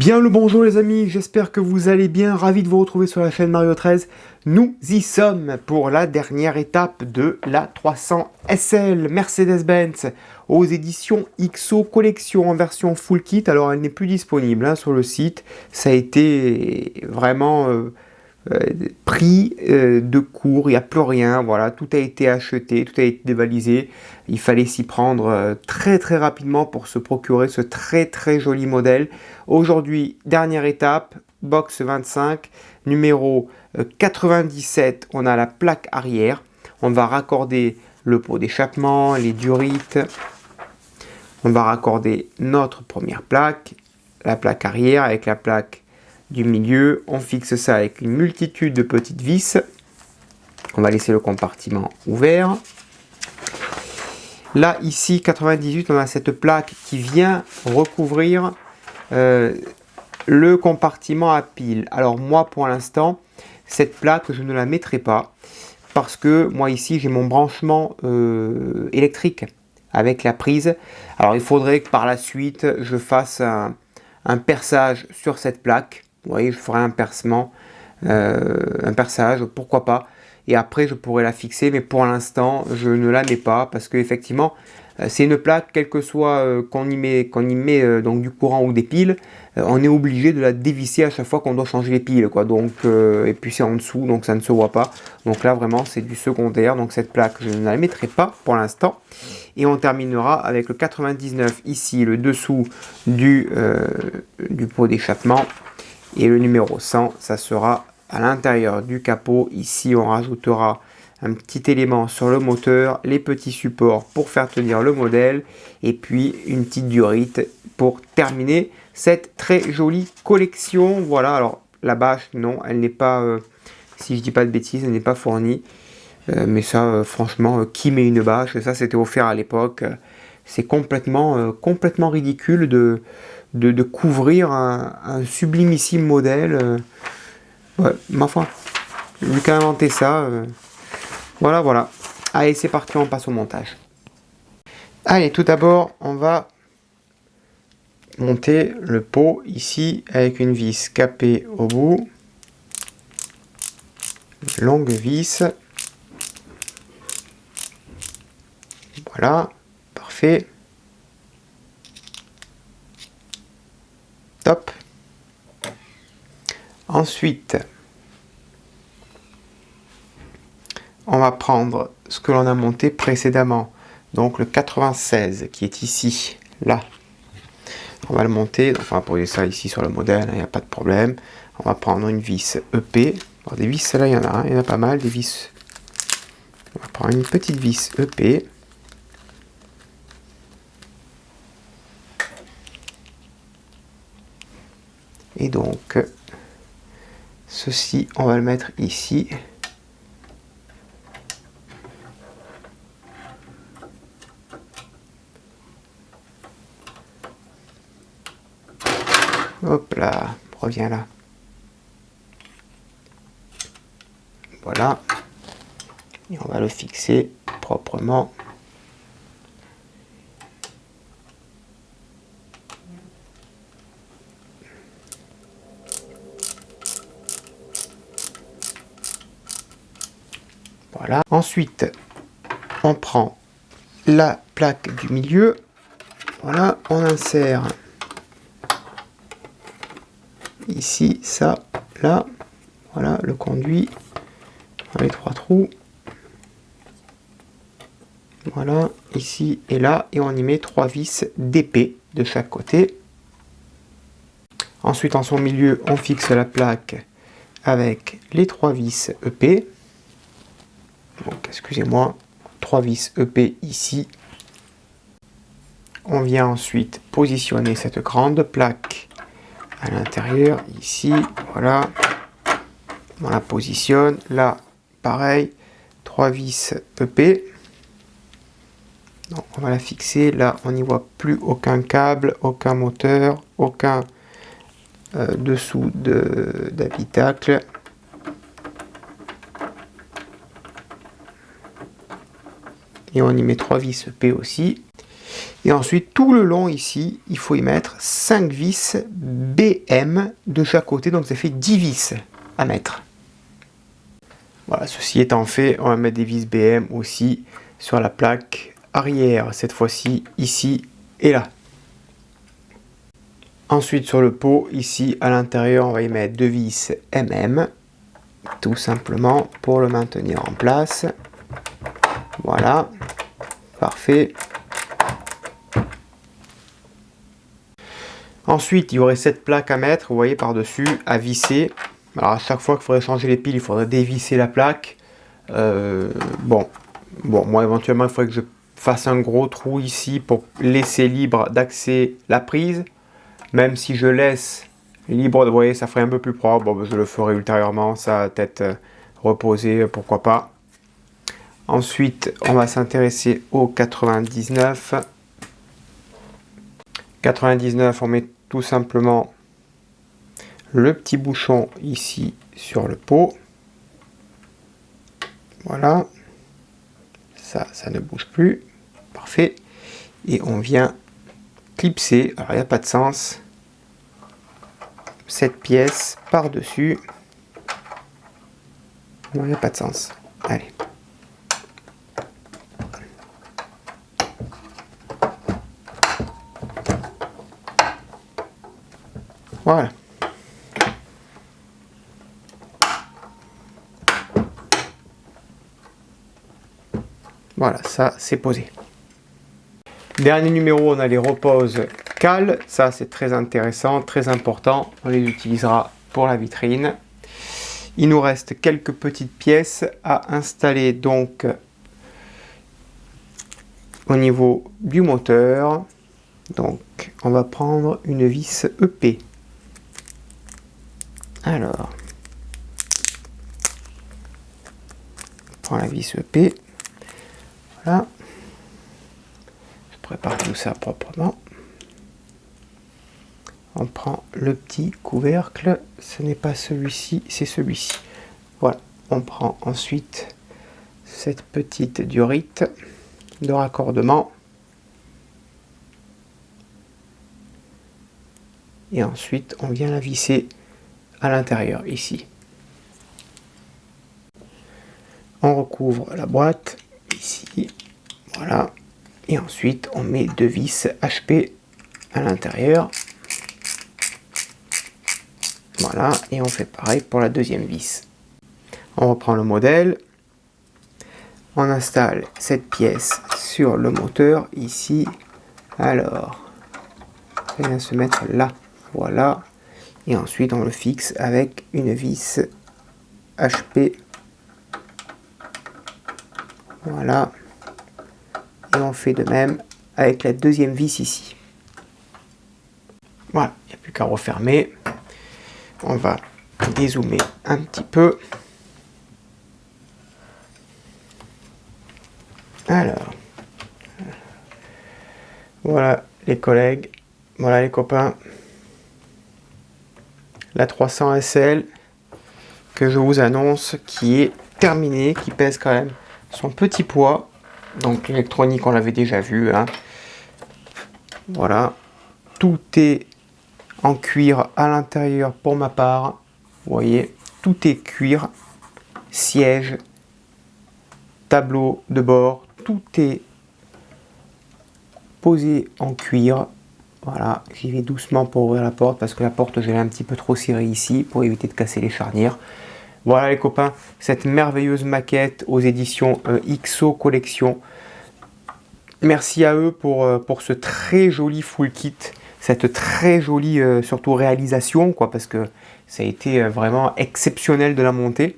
Bien le bonjour les amis, j'espère que vous allez bien, ravi de vous retrouver sur la chaîne Mario 13. Nous y sommes pour la dernière étape de la 300 SL Mercedes-Benz aux éditions XO Collection en version full kit. Alors elle n'est plus disponible sur le site, ça a été vraiment pris de court, il n'y a plus rien, voilà, tout a été acheté, tout a été dévalisé. Il fallait s'y prendre très rapidement pour se procurer ce très joli modèle. Aujourd'hui, dernière étape, box 25, numéro 97, on a la plaque arrière. On va raccorder le pot d'échappement, les durites. On va raccorder notre première plaque, la plaque arrière avec la plaque du milieu. On fixe ça avec une multitude de petites vis. On va laisser le compartiment ouvert. Là, ici, 98, on a cette plaque qui vient recouvrir le compartiment à pile. Alors moi, pour l'instant, cette plaque, je ne la mettrai pas parce que moi, ici, j'ai mon branchement électrique avec la prise. Alors, il faudrait que par la suite, je fasse un perçage sur cette plaque. Vous voyez, je ferai un percement, un perçage, pourquoi pas. Et après, je pourrais la fixer, mais pour l'instant, je ne la mets pas parce que effectivement, c'est une plaque, quel que soit qu'on y met donc du courant ou des piles, on est obligé de la dévisser à chaque fois qu'on doit changer les piles, quoi. Donc, et puis c'est en dessous, donc ça ne se voit pas. Donc là, vraiment, c'est du secondaire. Donc cette plaque, je ne la mettrai pas pour l'instant. Et on terminera avec le 99 ici, le dessous du pot d'échappement. Et le numéro 100, ça sera à l'intérieur du capot. Ici, on rajoutera un petit élément sur le moteur, les petits supports pour faire tenir le modèle et puis une petite durite pour terminer cette très jolie collection. Voilà, alors la bâche, non, elle n'est pas, si je dis pas de bêtises, elle n'est pas fournie. Mais ça, franchement, qui met une bâche? Ça, c'était offert à l'époque. C'est complètement ridicule de couvrir un sublimissime modèle. Ouais, ma foi, vu qu'à inventer ça, voilà. Allez, c'est parti, on passe au montage. Allez, tout d'abord, on va monter le pot ici avec une vis capée au bout. Longue vis. Voilà, parfait. Top. Ensuite, on va prendre ce que l'on a monté précédemment, donc le 96 qui est ici, là. On va le monter, donc on va poser ça ici sur le modèle, il n'y a pas de problème. On va prendre une vis EP. Alors, des vis, là, il y en a pas mal, des vis. On va prendre une petite vis EP. Et donc, ceci, on va le mettre ici. Hop là, reviens là. Voilà. Et on va le fixer proprement. Voilà. Ensuite, on prend la plaque du milieu. Voilà, on insère ici, ça, là. Voilà, le conduit. Les trois trous. Voilà, ici et là. Et on y met 3 vis d'épée de chaque côté. Ensuite, en son milieu, on fixe la plaque avec les 3 vis EP. Donc, excusez-moi, 3 vis EP ici. On vient ensuite positionner cette grande plaque à l'intérieur, ici, voilà. On la positionne, là, pareil, 3 vis EP. Donc, on va la fixer, là, on n'y voit plus aucun câble, aucun moteur, aucun dessous d'habitacle. Et on y met 3 vis EP aussi. Et ensuite, tout le long ici, il faut y mettre 5 vis BM de chaque côté, donc ça fait 10 vis à mettre. Voilà, ceci étant fait, on va mettre des vis BM aussi sur la plaque arrière, cette fois-ci ici et là. Ensuite sur le pot, ici à l'intérieur, on va y mettre 2 vis MM, tout simplement pour le maintenir en place. Voilà, parfait. Ensuite, il y aurait cette plaque à mettre, vous voyez, par-dessus, à visser. Alors, à chaque fois qu'il faudrait changer les piles, il faudrait dévisser la plaque. Bon, moi, éventuellement, il faudrait que je fasse un gros trou ici pour laisser libre d'accès la prise. Même si je laisse libre, vous voyez, ça ferait un peu plus propre. Bon, je le ferai ultérieurement, ça va peut-être reposer, pourquoi pas. Ensuite, on va s'intéresser au 99. 99, on met tout simplement le petit bouchon ici sur le pot. Voilà. Ça ne bouge plus. Parfait. Et on vient clipser, alors il n'y a pas de sens, cette pièce par-dessus. Non, il n'y a pas de sens. Allez. Voilà. Voilà, ça c'est posé. Dernier numéro, on a les reposes cales. Ça c'est très intéressant, très important. On les utilisera pour la vitrine. Il nous reste quelques petites pièces à installer donc au niveau du moteur. Donc on va prendre une vis EP. Alors, on prend la vis EP. Voilà. Je prépare tout ça proprement. On prend le petit couvercle. Ce n'est pas celui-ci, c'est celui-ci. Voilà. On prend ensuite cette petite durite de raccordement. Et ensuite, on vient la visser à l'intérieur, ici. On recouvre la boîte, ici. Voilà. Et ensuite, on met 2 vis HP à l'intérieur. Voilà. Et on fait pareil pour la deuxième vis. On reprend le modèle. On installe cette pièce sur le moteur, ici. Alors, ça vient se mettre là. Voilà. Et ensuite, on le fixe avec une vis HP. Voilà. Et on fait de même avec la deuxième vis ici. Voilà, il n'y a plus qu'à refermer. On va dézoomer un petit peu. Alors, voilà les collègues, voilà les copains. La 300 SL que je vous annonce qui est terminée, qui pèse quand même son petit poids. Donc l'électronique on l'avait déjà vu, hein. Voilà, tout est en cuir à l'intérieur pour ma part. Vous voyez, tout est cuir, siège, tableau de bord, tout est posé en cuir. Voilà, j'y vais doucement pour ouvrir la porte parce que la porte je l'ai un petit peu trop serrée ici pour éviter de casser les charnières. Voilà les copains, cette merveilleuse maquette aux éditions XO Collection. Merci à eux pour ce très joli full kit, cette très jolie surtout réalisation, quoi, parce que ça a été vraiment exceptionnel de la monter.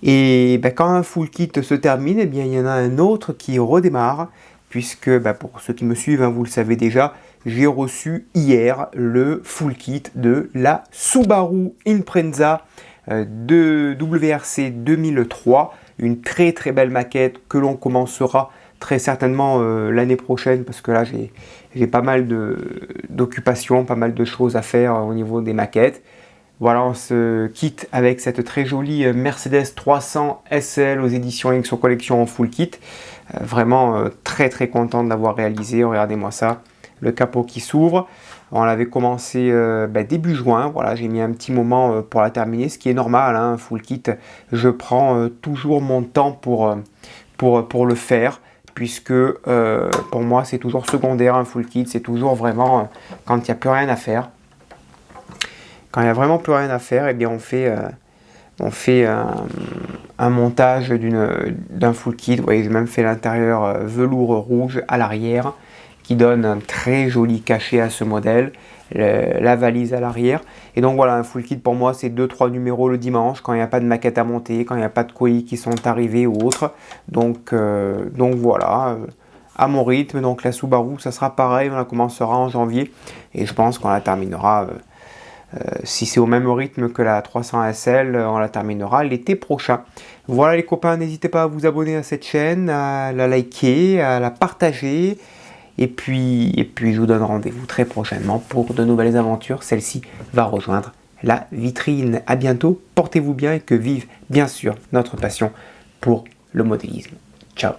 Et ben, quand un full kit se termine, eh bien, il y en a un autre qui redémarre, puisque ben, pour ceux qui me suivent, hein, vous le savez déjà, j'ai reçu hier le full kit de la Subaru Impreza de WRC 2003, une très très belle maquette que l'on commencera très certainement l'année prochaine, parce que là j'ai pas mal d'occupations, pas mal de choses à faire au niveau des maquettes. Voilà, on se quitte avec cette très jolie Mercedes 300 SL aux éditions X Collection en full kit. Vraiment très très content de l'avoir réalisé. Regardez-moi ça, le capot qui s'ouvre. On l'avait commencé début juin. Voilà, j'ai mis un petit moment pour la terminer, ce qui est normal. Hein, full kit, je prends toujours mon temps pour le faire, puisque pour moi c'est toujours secondaire. Un full kit, c'est toujours vraiment quand il n'y a plus rien à faire. Quand il n'y a vraiment plus rien à faire, eh bien on fait un montage d'un full kit. Vous voyez, j'ai même fait l'intérieur velours rouge à l'arrière, qui donne un très joli cachet à ce modèle, la valise à l'arrière. Et donc voilà, un full kit pour moi c'est 2-3 numéros le dimanche, quand il n'y a pas de maquette à monter, quand il n'y a pas de colis qui sont arrivés ou autres. Donc voilà, à mon rythme. Donc la Subaru, ça sera pareil, on la commencera en janvier, et je pense qu'on la terminera... si c'est au même rythme que la 300 SL, on la terminera l'été prochain. Voilà les copains, n'hésitez pas à vous abonner à cette chaîne, à la liker, à la partager. Et puis je vous donne rendez-vous très prochainement pour de nouvelles aventures. Celle-ci va rejoindre la vitrine. À bientôt, portez-vous bien et que vive bien sûr notre passion pour le modélisme. Ciao.